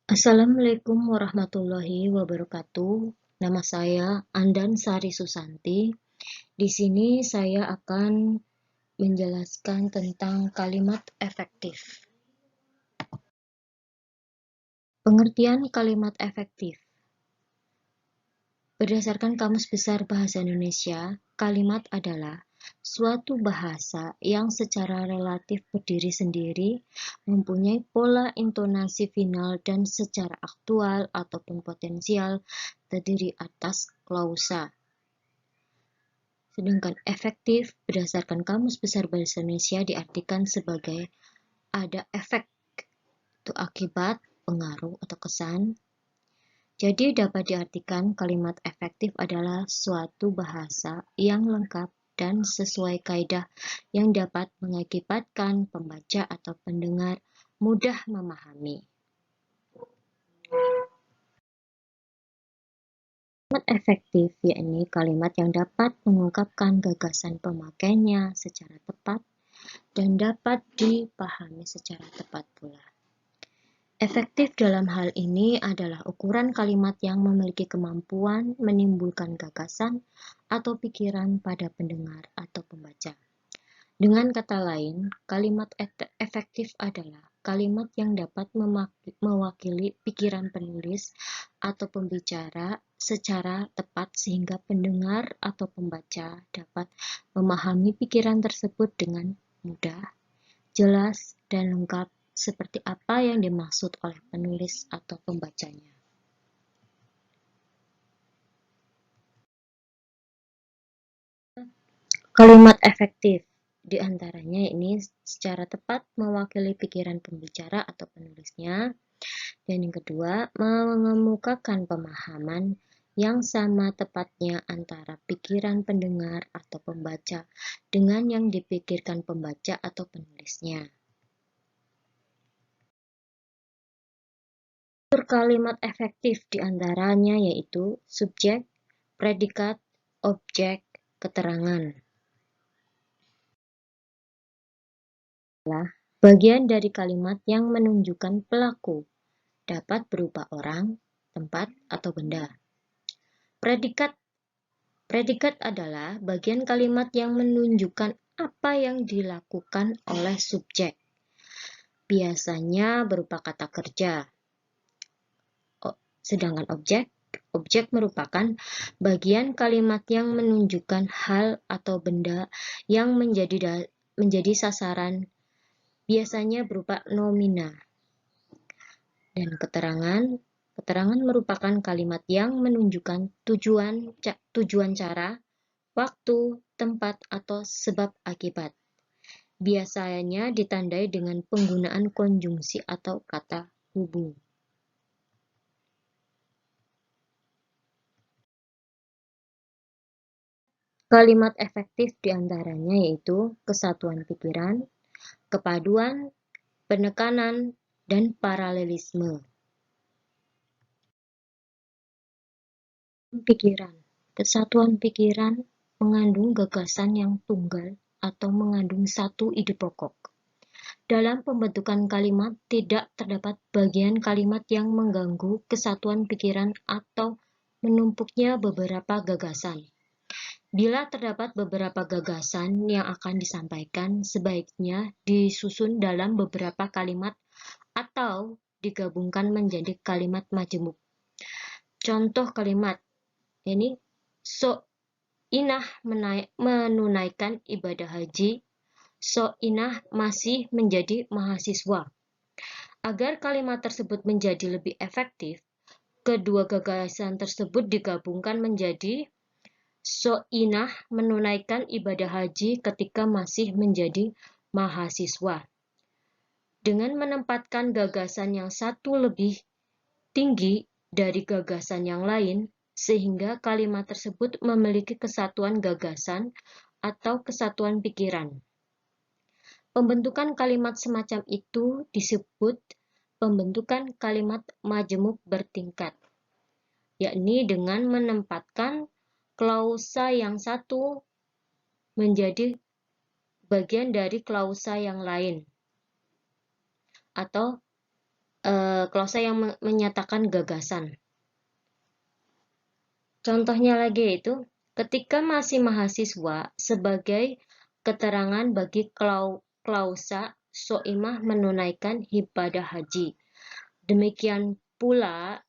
Assalamualaikum warahmatullahi wabarakatuh. Nama saya Andan Sari Susanti. Di sini saya akan menjelaskan tentang kalimat efektif. Pengertian kalimat efektif. Berdasarkan Kamus Besar Bahasa Indonesia, kalimat adalah suatu bahasa yang secara relatif berdiri sendiri, mempunyai pola intonasi final dan secara aktual ataupun potensial terdiri atas klausa. Sedangkan efektif berdasarkan Kamus Besar Bahasa Indonesia diartikan sebagai ada efek, itu akibat, pengaruh atau kesan. Jadi dapat diartikan kalimat efektif adalah suatu bahasa yang lengkap dan sesuai kaidah yang dapat mengakibatkan pembaca atau pendengar mudah memahami. Kalimat efektif yakni kalimat yang dapat mengungkapkan gagasan pemakainya secara tepat dan dapat dipahami secara tepat pula. Efektif dalam hal ini adalah ukuran kalimat yang memiliki kemampuan menimbulkan gagasan atau pikiran pada pendengar atau pembaca. Dengan kata lain, kalimat efektif adalah kalimat yang dapat mewakili pikiran penulis atau pembicara secara tepat sehingga pendengar atau pembaca dapat memahami pikiran tersebut dengan mudah, jelas, dan lengkap seperti apa yang dimaksud oleh penulis atau pembacanya. Kalimat efektif diantaranya ini secara tepat mewakili pikiran pembicara atau penulisnya. Dan yang kedua, mengemukakan pemahaman yang sama tepatnya antara pikiran pendengar atau pembaca dengan yang dipikirkan pembaca atau penulisnya. Struktur kalimat efektif diantaranya yaitu subjek, predikat, objek, keterangan. Bagian dari kalimat yang menunjukkan pelaku, dapat berupa orang, tempat, atau benda. Predikat adalah bagian kalimat yang menunjukkan apa yang dilakukan oleh subjek. Biasanya berupa kata kerja. Sedangkan objek merupakan bagian kalimat yang menunjukkan hal atau benda yang menjadi sasaran, biasanya berupa nomina. Dan keterangan merupakan kalimat yang menunjukkan tujuan cara, waktu, tempat, atau sebab akibat. Biasanya ditandai dengan penggunaan konjungsi atau kata hubung. Kalimat efektif diantaranya yaitu kesatuan pikiran, kepaduan, penekanan, dan paralelisme. Kesatuan pikiran mengandung gagasan yang tunggal atau mengandung satu ide pokok. Dalam pembentukan kalimat tidak terdapat bagian kalimat yang mengganggu kesatuan pikiran atau menumpuknya beberapa gagasan. Bila terdapat beberapa gagasan yang akan disampaikan, sebaiknya disusun dalam beberapa kalimat atau digabungkan menjadi kalimat majemuk. Contoh kalimat ini, Soinah menunaikan ibadah haji, Soinah masih menjadi mahasiswa. Agar kalimat tersebut menjadi lebih efektif, kedua gagasan tersebut digabungkan menjadi Soinah menunaikan ibadah haji ketika masih menjadi mahasiswa. Dengan menempatkan gagasan yang satu lebih tinggi dari gagasan yang lain, sehingga kalimat tersebut memiliki kesatuan gagasan atau kesatuan pikiran. Pembentukan kalimat semacam itu disebut pembentukan kalimat majemuk bertingkat, yakni dengan menempatkan klausa yang satu menjadi bagian dari klausa yang lain, atau klausa yang menyatakan gagasan. Contohnya lagi yaitu, ketika masih mahasiswa sebagai keterangan bagi klausa Soimah menunaikan ibadah haji. Demikian pula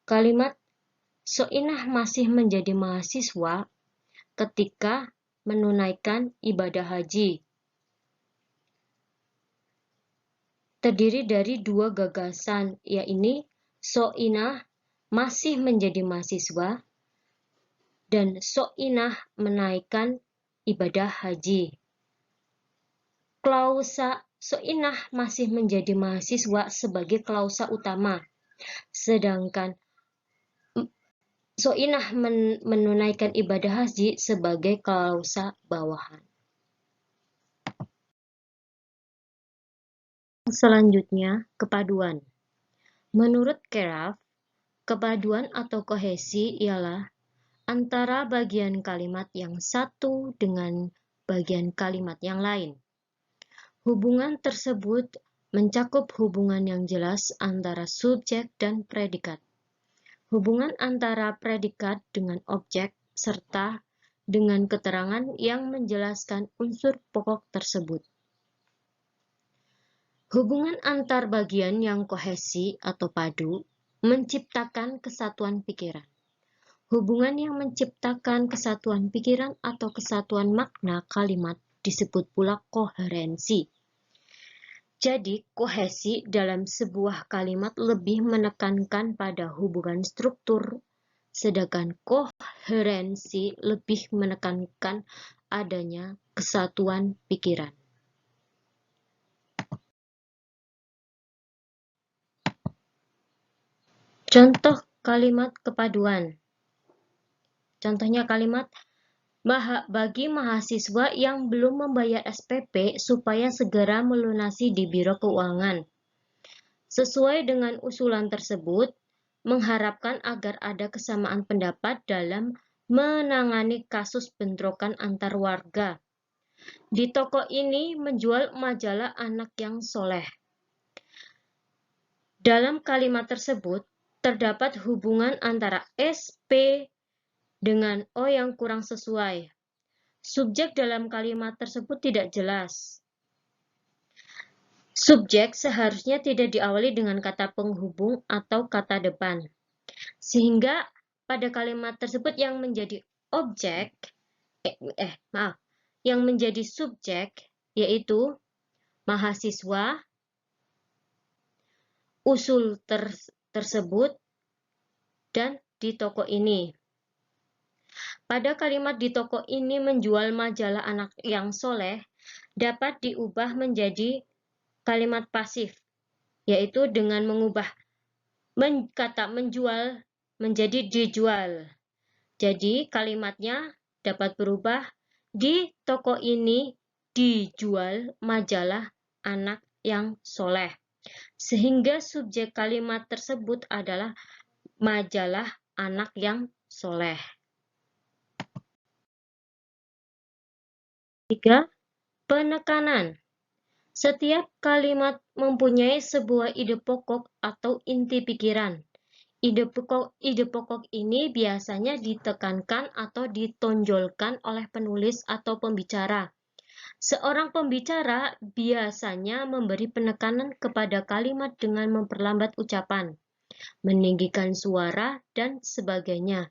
kalimat Soinah masih menjadi mahasiswa ketika menunaikan ibadah haji. Terdiri dari dua gagasan, yaitu Soinah masih menjadi mahasiswa dan Soinah menaikkan ibadah haji. Klausa Soinah masih menjadi mahasiswa sebagai klausa utama, sedangkan Soinah menunaikan ibadah haji sebagai klausa bawahan. Selanjutnya, kepaduan. Menurut Keraf, kepaduan atau kohesi ialah antara bagian kalimat yang satu dengan bagian kalimat yang lain. Hubungan tersebut mencakup hubungan yang jelas antara subjek dan predikat, hubungan antara predikat dengan objek, serta dengan keterangan yang menjelaskan unsur pokok tersebut. Hubungan antar bagian yang kohesi atau padu menciptakan kesatuan pikiran. Hubungan yang menciptakan kesatuan pikiran atau kesatuan makna kalimat disebut pula koherensi. Jadi, kohesi dalam sebuah kalimat lebih menekankan pada hubungan struktur, sedangkan koherensi lebih menekankan adanya kesatuan pikiran. Contoh kalimat kepaduan. Contohnya kalimat, bagi mahasiswa yang belum membayar SPP supaya segera melunasi di Biro Keuangan. Sesuai dengan usulan tersebut, mengharapkan agar ada kesamaan pendapat dalam menangani kasus bentrokan antar warga. Di toko ini menjual majalah Anak yang Soleh. Dalam kalimat tersebut, terdapat hubungan antara SP dengan O yang kurang sesuai. Subjek dalam kalimat tersebut tidak jelas. Subjek seharusnya tidak diawali dengan kata penghubung atau kata depan. Sehingga pada kalimat tersebut yang menjadi objek, yang menjadi subjek yaitu mahasiswa, usul tersebut, dan di toko ini. Pada kalimat di toko ini menjual majalah Anak yang Soleh dapat diubah menjadi kalimat pasif, yaitu dengan mengubah kata menjual menjadi dijual. Jadi kalimatnya dapat berubah, di toko ini dijual majalah Anak yang Soleh. Sehingga subjek kalimat tersebut adalah majalah Anak yang Soleh. 3. Penekanan. Setiap kalimat mempunyai sebuah ide pokok atau inti pikiran. Ide pokok ini biasanya ditekankan atau ditonjolkan oleh penulis atau pembicara. Seorang pembicara biasanya memberi penekanan kepada kalimat dengan memperlambat ucapan, meninggikan suara, dan sebagainya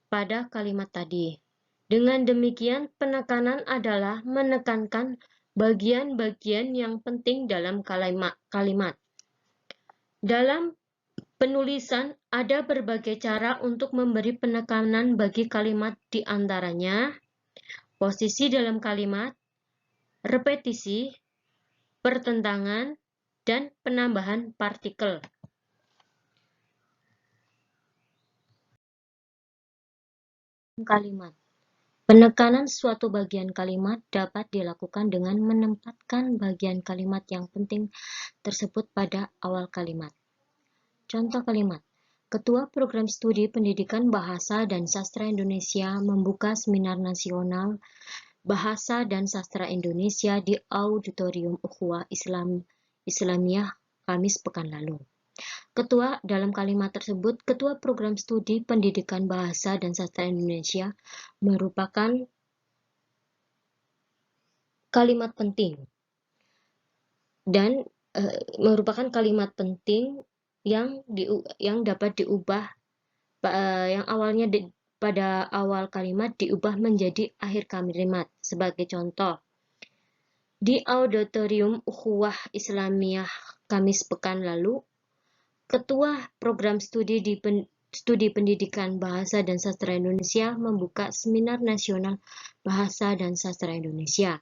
pada kalimat tadi. Dengan demikian, penekanan adalah menekankan bagian-bagian yang penting dalam kalimat. Dalam penulisan, ada berbagai cara untuk memberi penekanan bagi kalimat, di antaranya posisi dalam kalimat, repetisi, pertentangan, dan penambahan partikel. Kalimat. Penekanan suatu bagian kalimat dapat dilakukan dengan menempatkan bagian kalimat yang penting tersebut pada awal kalimat. Contoh kalimat. Ketua Program Studi Pendidikan Bahasa dan Sastra Indonesia membuka seminar nasional Bahasa dan Sastra Indonesia di Auditorium Ukhuwah Islamiyah Kamis pekan lalu. Dalam kalimat tersebut, Ketua Program Studi Pendidikan Bahasa dan Sastra Indonesia merupakan kalimat penting dan merupakan kalimat penting yang dapat diubah, yang awalnya pada awal kalimat diubah menjadi akhir kalimat. Sebagai contoh, di Auditorium Ukhuwah Islamiyah Kamis pekan lalu, Ketua Program Studi Pendidikan Bahasa dan Sastra Indonesia membuka Seminar Nasional Bahasa dan Sastra Indonesia.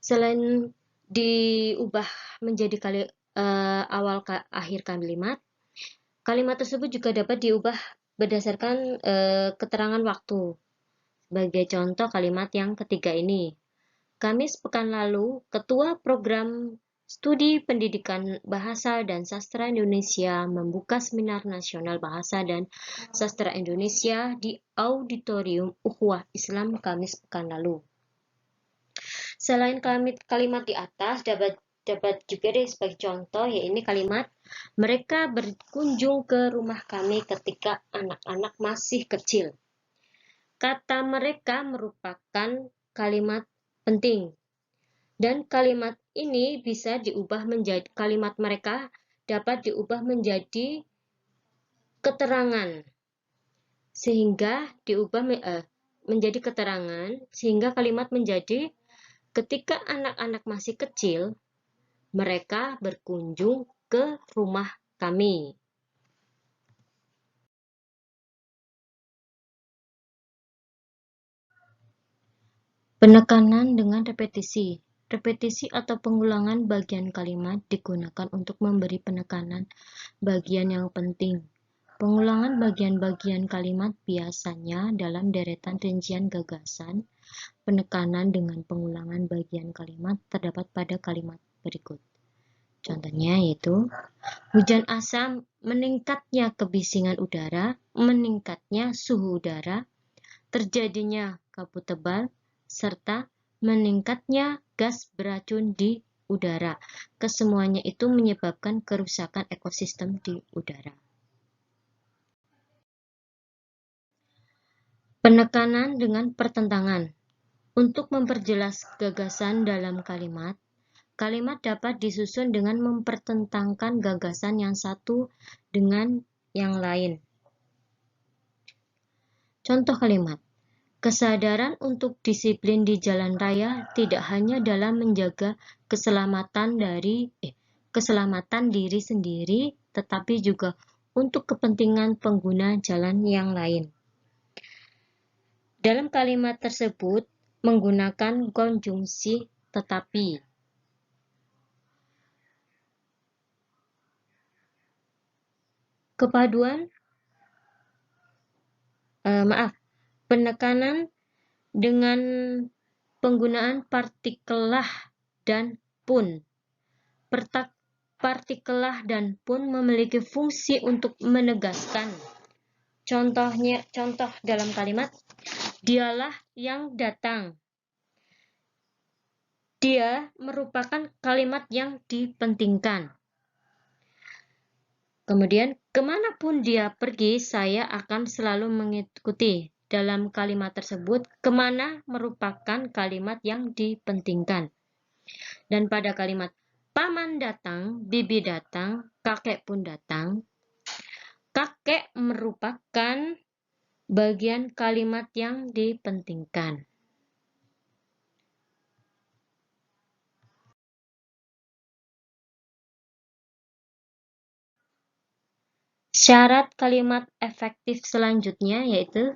Selain diubah menjadi akhir kalimat, kalimat tersebut juga dapat diubah berdasarkan keterangan waktu. Sebagai contoh kalimat yang ketiga ini, Kamis pekan lalu, Ketua Program Studi Pendidikan Bahasa dan Sastra Indonesia membuka Seminar Nasional Bahasa dan Sastra Indonesia di Auditorium Ukhuwah Islam Kamis pekan lalu. Selain kalimat di atas, dapat juga sebagai contoh, yaitu kalimat mereka berkunjung ke rumah kami ketika anak-anak masih kecil. Kata mereka merupakan kalimat penting. Dan kalimat ini bisa diubah menjadi, kalimat mereka dapat diubah menjadi keterangan. Sehingga menjadi keterangan, sehingga kalimat menjadi ketika anak-anak masih kecil, mereka berkunjung ke rumah kami. Penekanan dengan repetisi. Repetisi atau pengulangan bagian kalimat digunakan untuk memberi penekanan bagian yang penting. Pengulangan bagian-bagian kalimat biasanya dalam deretan rincian gagasan. Penekanan dengan pengulangan bagian kalimat terdapat pada kalimat berikut. Contohnya yaitu, hujan asam, meningkatnya kebisingan udara, meningkatnya suhu udara, terjadinya kabut tebal, serta meningkatnya gas beracun di udara. Kesemuanya itu menyebabkan kerusakan ekosistem di udara. Penekanan dengan pertentangan. Untuk memperjelas gagasan dalam kalimat, kalimat dapat disusun dengan mempertentangkan gagasan yang satu dengan yang lain. Contoh kalimat. Kesadaran untuk disiplin di jalan raya tidak hanya dalam menjaga keselamatan diri sendiri, tetapi juga untuk kepentingan pengguna jalan yang lain. Dalam kalimat tersebut menggunakan konjungsi tetapi. Penekanan dengan penggunaan partikel lah dan pun. Partikel lah dan pun memiliki fungsi untuk menegaskan. Contoh dalam kalimat, dialah yang datang. Dia merupakan kalimat yang dipentingkan. Kemudian, kemanapun dia pergi, saya akan selalu mengikuti. Dalam kalimat tersebut, kemana merupakan kalimat yang dipentingkan. Dan pada kalimat, paman datang, bibi datang, kakek pun datang, kakek merupakan bagian kalimat yang dipentingkan. Syarat kalimat efektif selanjutnya yaitu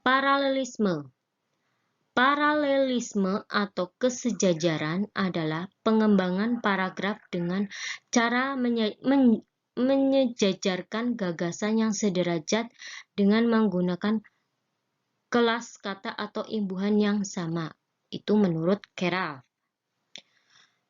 paralelisme. Paralelisme atau kesejajaran adalah pengembangan paragraf dengan cara menyejajarkan gagasan yang sederajat dengan menggunakan kelas kata atau imbuhan yang sama. Itu menurut Kerralf.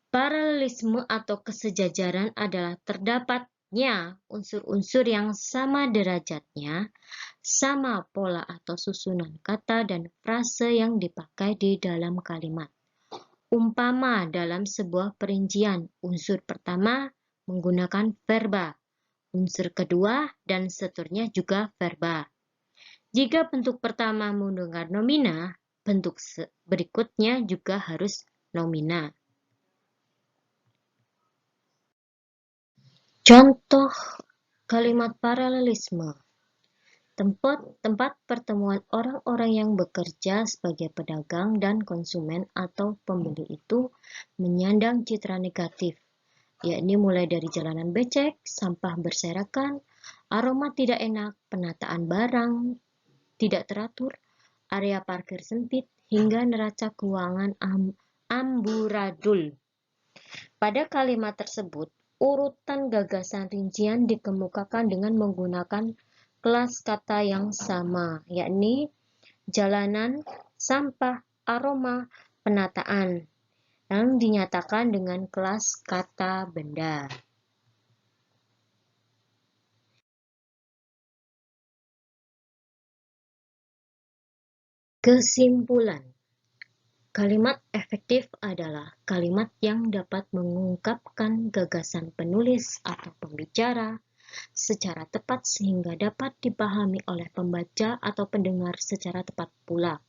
Paralelisme atau kesejajaran adalah terdapat Sebaliknya, unsur-unsur yang sama derajatnya, sama pola atau susunan kata dan frase yang dipakai di dalam kalimat. Umpama dalam sebuah perincian, unsur pertama menggunakan verba, unsur kedua dan seterusnya juga verba. Jika bentuk pertama menggunakan nomina, bentuk berikutnya juga harus nomina. Contoh kalimat paralelisme. Tempat pertemuan orang-orang yang bekerja sebagai pedagang dan konsumen atau pembeli itu menyandang citra negatif, yakni mulai dari jalanan becek, sampah berserakan, aroma tidak enak, penataan barang tidak teratur, area parkir sempit, hingga neraca keuangan amburadul. Pada kalimat tersebut, urutan gagasan rincian dikemukakan dengan menggunakan kelas kata yang sama, yakni jalanan, sampah, aroma, penataan, yang dinyatakan dengan kelas kata benda. Kesimpulan. Kalimat efektif adalah kalimat yang dapat mengungkapkan gagasan penulis atau pembicara secara tepat sehingga dapat dipahami oleh pembaca atau pendengar secara tepat pula.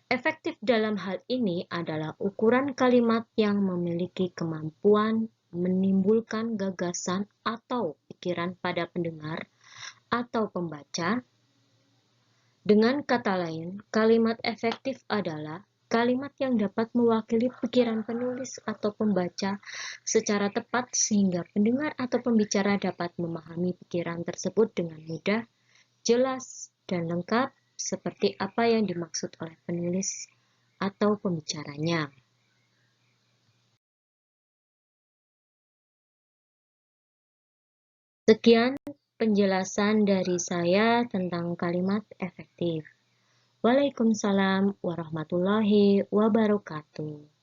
Efektif dalam hal ini adalah ukuran kalimat yang memiliki kemampuan menimbulkan gagasan atau pikiran pada pendengar atau pembaca. Dengan kata lain, kalimat efektif adalah kalimat yang dapat mewakili pikiran penulis atau pembaca secara tepat sehingga pendengar atau pembicara dapat memahami pikiran tersebut dengan mudah, jelas, dan lengkap seperti apa yang dimaksud oleh penulis atau pembicaranya. Sekian penjelasan dari saya tentang kalimat efektif. Waalaikumsalam warahmatullahi wabarakatuh.